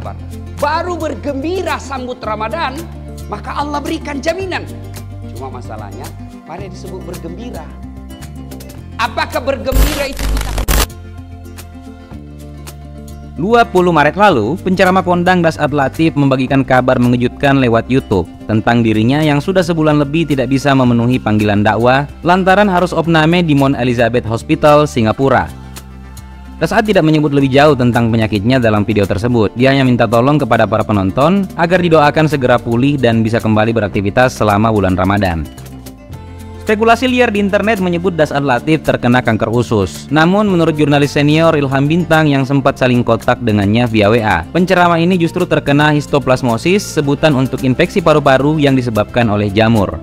Akbar. Baru bergembira sambut Ramadan, maka Allah berikan jaminan. Cuma masalahnya, pada disebut bergembira. Apakah bergembira itu kita? 20 Maret lalu, penceramah kondang Dasat Latif membagikan kabar mengejutkan lewat YouTube tentang dirinya yang sudah sebulan lebih tidak bisa memenuhi panggilan dakwah lantaran harus opname di Mount Elizabeth Hospital, Singapura. Dasat tidak menyebut lebih jauh tentang penyakitnya dalam video tersebut. Dia hanya minta tolong kepada para penonton agar didoakan segera pulih dan bisa kembali beraktivitas selama bulan Ramadan. Spekulasi liar di internet menyebut Dasat Latif terkena kanker usus. Namun menurut jurnalis senior Ilham Bintang yang sempat saling kontak dengannya via WA, penceramah ini justru terkena histoplasmosis, sebutan untuk infeksi paru-paru yang disebabkan oleh jamur.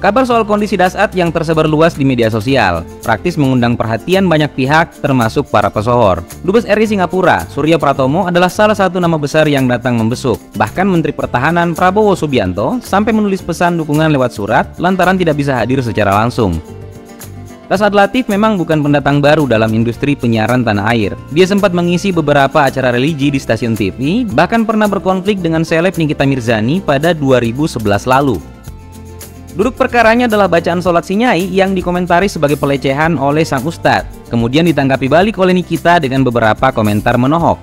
Kabar soal kondisi Dasat yang tersebar luas di media sosial praktis mengundang perhatian banyak pihak termasuk para pesohor. Dubes RI Singapura, Surya Pratomo adalah salah satu nama besar yang datang membesuk. Bahkan Menteri Pertahanan Prabowo Subianto sampai menulis pesan dukungan lewat surat lantaran tidak bisa hadir secara langsung. Dasat Latif memang bukan pendatang baru dalam industri penyiaran tanah air. Dia sempat mengisi beberapa acara religi di stasiun TV, bahkan pernah berkonflik dengan seleb Nikita Mirzani pada 2011 lalu. Duduk perkaranya adalah bacaan sholat si Nyai yang dikomentari sebagai pelecehan oleh sang ustadz, kemudian ditanggapi balik oleh Nikita dengan beberapa komentar menohok.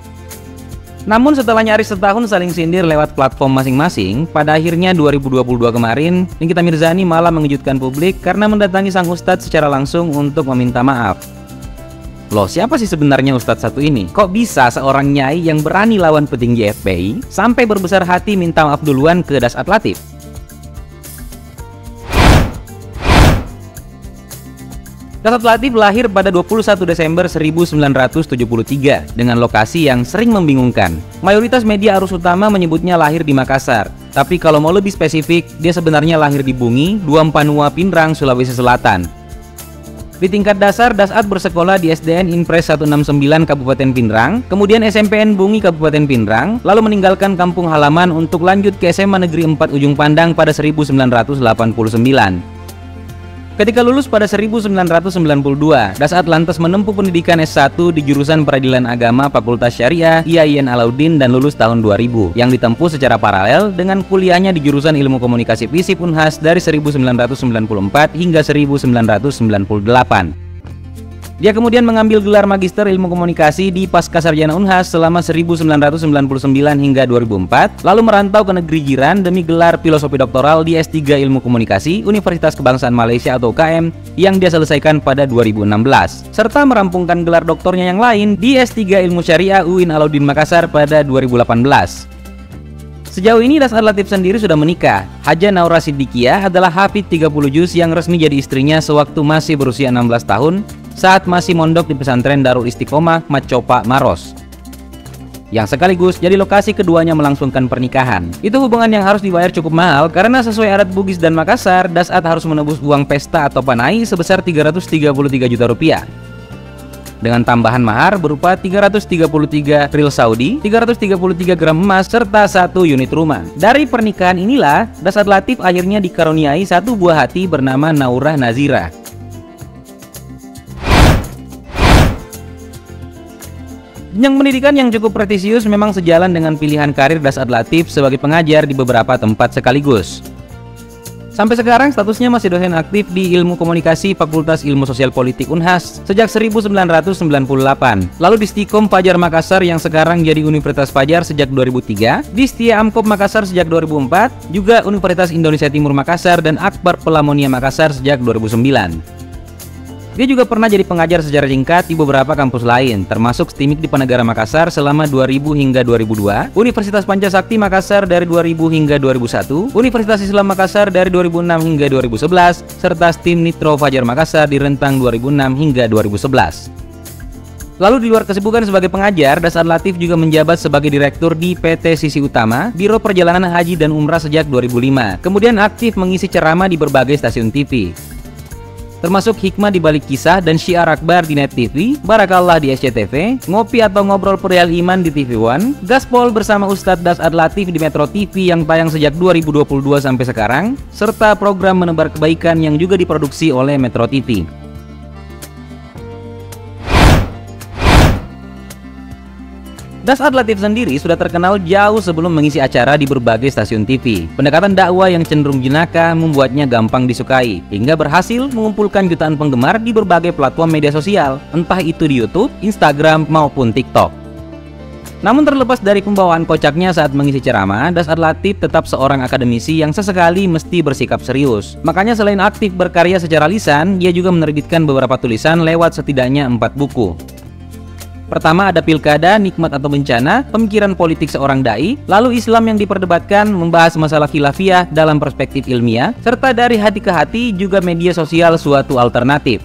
Namun setelah nyaris setahun saling sindir lewat platform masing-masing, pada akhirnya 2022 kemarin, Nikita Mirzani malah mengejutkan publik karena mendatangi sang ustadz secara langsung untuk meminta maaf. Loh, siapa sih sebenarnya ustadz satu ini? Kok bisa seorang Nyai yang berani lawan petinggi FPI sampai berbesar hati minta maaf duluan ke Dasat Latif? Dasat Latif lahir pada 21 Desember 1973 dengan lokasi yang sering membingungkan. Mayoritas media arus utama menyebutnya lahir di Makassar, tapi kalau mau lebih spesifik, dia sebenarnya lahir di Bungi, Duampanua, Pinrang, Sulawesi Selatan. Di tingkat dasar, Dasat bersekolah di SDN Impres 169 Kabupaten Pinrang, kemudian SMPN Bungi Kabupaten Pinrang, lalu meninggalkan kampung halaman untuk lanjut ke SMA Negeri 4 Ujung Pandang pada 1989. Ketika lulus pada 1992, Dasat lantas menempuh pendidikan S1 di jurusan Peradilan Agama Fakultas Syariah IAIN Alauddin dan lulus tahun 2000, yang ditempuh secara paralel dengan kuliahnya di jurusan Ilmu Komunikasi FISIP Unhas dari 1994 hingga 1998. Dia kemudian mengambil gelar Magister Ilmu Komunikasi di Pascasarjana Unhas selama 1999 hingga 2004, lalu merantau ke negeri jiran demi gelar Filosofi Doktoral di S3 Ilmu Komunikasi Universitas Kebangsaan Malaysia atau UKM yang dia selesaikan pada 2016, serta merampungkan gelar doktornya yang lain di S3 Ilmu Syariah UIN Alauddin Makassar pada 2018. Sejauh ini Dasat Latif sendiri sudah menikah. Haja Naura Siddiqiyah adalah hafid 30 juz yang resmi jadi istrinya sewaktu masih berusia 16 tahun saat masih mondok di pesantren Darul Istiqomah Macopa Maros, yang sekaligus jadi lokasi keduanya melangsungkan pernikahan. Itu hubungan yang harus dibayar cukup mahal karena sesuai adat Bugis dan Makassar, Dasat harus menebus uang pesta atau panai sebesar 333 juta rupiah. Dengan tambahan mahar berupa 333 riyal Saudi, 333 gram emas, serta 1 unit rumah. Dari pernikahan inilah, Dasat Latif akhirnya dikaruniai satu buah hati bernama Naurah Nazira. Jenjang pendidikan yang cukup prestisius memang sejalan dengan pilihan karir Dasat Latif sebagai pengajar di beberapa tempat sekaligus. Sampai sekarang statusnya masih dosen aktif di Ilmu Komunikasi Fakultas Ilmu Sosial Politik Unhas sejak 1998. Lalu di Stikom Fajar Makassar yang sekarang jadi Universitas Fajar sejak 2003, di Setia Amkop Makassar sejak 2004, juga Universitas Indonesia Timur Makassar dan Akbar Pelamonia Makassar sejak 2009. Dia juga pernah jadi pengajar secara singkat di beberapa kampus lain, termasuk STIMIK di Panegara Makassar selama 2000 hingga 2002, Universitas Pancasakti Makassar dari 2000 hingga 2001, Universitas Islam Makassar dari 2006 hingga 2011, serta STIM Nitro Fajar Makassar di rentang 2006 hingga 2011. Lalu di luar kesibukan sebagai pengajar, Dasat Latif juga menjabat sebagai direktur di PT Sisi Utama, Biro Perjalanan Haji dan Umrah sejak 2005, kemudian aktif mengisi ceramah di berbagai stasiun TV. Termasuk Hikmah di Balik Kisah dan Syiar Akbar di Net TV, Barakallah di SCTV, Ngopi atau Ngobrol Perihal Iman di TV One, Gaspol bersama Ustadz Dasat Latif di Metro TV yang tayang sejak 2022 sampai sekarang, serta program Menebar Kebaikan yang juga diproduksi oleh Metro TV. Das'ad Latif sendiri sudah terkenal jauh sebelum mengisi acara di berbagai stasiun TV. Pendekatan dakwah yang cenderung jenaka membuatnya gampang disukai, hingga berhasil mengumpulkan jutaan penggemar di berbagai platform media sosial, entah itu di YouTube, Instagram, maupun TikTok. Namun terlepas dari pembawaan kocaknya saat mengisi ceramah, Das'ad Latif tetap seorang akademisi yang sesekali mesti bersikap serius. Makanya selain aktif berkarya secara lisan, dia juga menerbitkan beberapa tulisan lewat setidaknya 4 buku. Pertama ada Pilkada, Nikmat atau Bencana, pemikiran politik seorang dai, lalu Islam yang diperdebatkan, membahas masalah khilafiyah dalam perspektif ilmiah, serta dari hati ke hati juga media sosial suatu alternatif.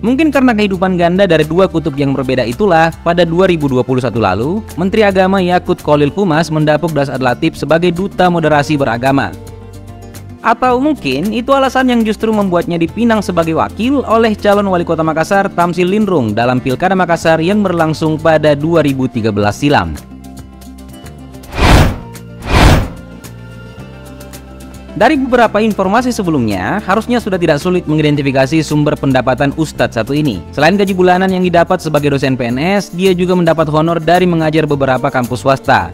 Mungkin karena kehidupan ganda dari dua kutub yang berbeda itulah, pada 2021 lalu, Menteri Agama Yakut Khalil Qumas mendapuk Das'ad Latif sebagai duta moderasi beragama. Atau mungkin itu alasan yang justru membuatnya dipinang sebagai wakil oleh calon wali kota Makassar Tamsil Lindrung dalam Pilkada Makassar yang berlangsung pada 2013 silam. Dari beberapa informasi sebelumnya, harusnya sudah tidak sulit mengidentifikasi sumber pendapatan Ustadz satu ini. Selain gaji bulanan yang didapat sebagai dosen PNS, dia juga mendapat honor dari mengajar beberapa kampus swasta.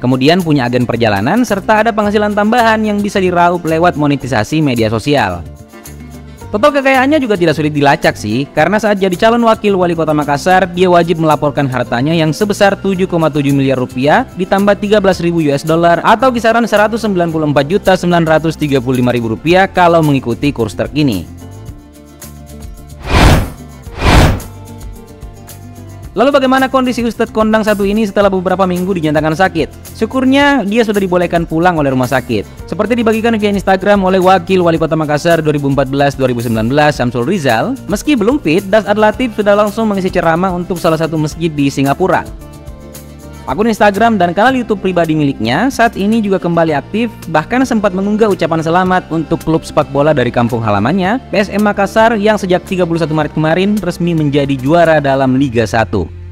Kemudian punya agen perjalanan, serta ada penghasilan tambahan yang bisa diraup lewat monetisasi media sosial. Total kekayaannya juga tidak sulit dilacak sih, karena saat jadi calon wakil wali kota Makassar, dia wajib melaporkan hartanya yang sebesar 7,7 miliar rupiah ditambah 13.000 US dollar atau kisaran 194.935.000 rupiah kalau mengikuti kurs terkini. Lalu bagaimana kondisi Ustadz kondang satu ini setelah beberapa minggu dinyatakan sakit? Syukurnya dia sudah dibolehkan pulang oleh rumah sakit. Seperti dibagikan via Instagram oleh Wakil Wali Kota Makassar 2014-2019 Syamsul Rizal, meski belum fit, Das'ad Latif sudah langsung mengisi ceramah untuk salah satu masjid di Singapura. Akun Instagram dan kanal YouTube pribadi miliknya saat ini juga kembali aktif, bahkan sempat mengunggah ucapan selamat untuk klub sepak bola dari kampung halamannya, PSM Makassar, yang sejak 31 Maret kemarin resmi menjadi juara dalam Liga 1.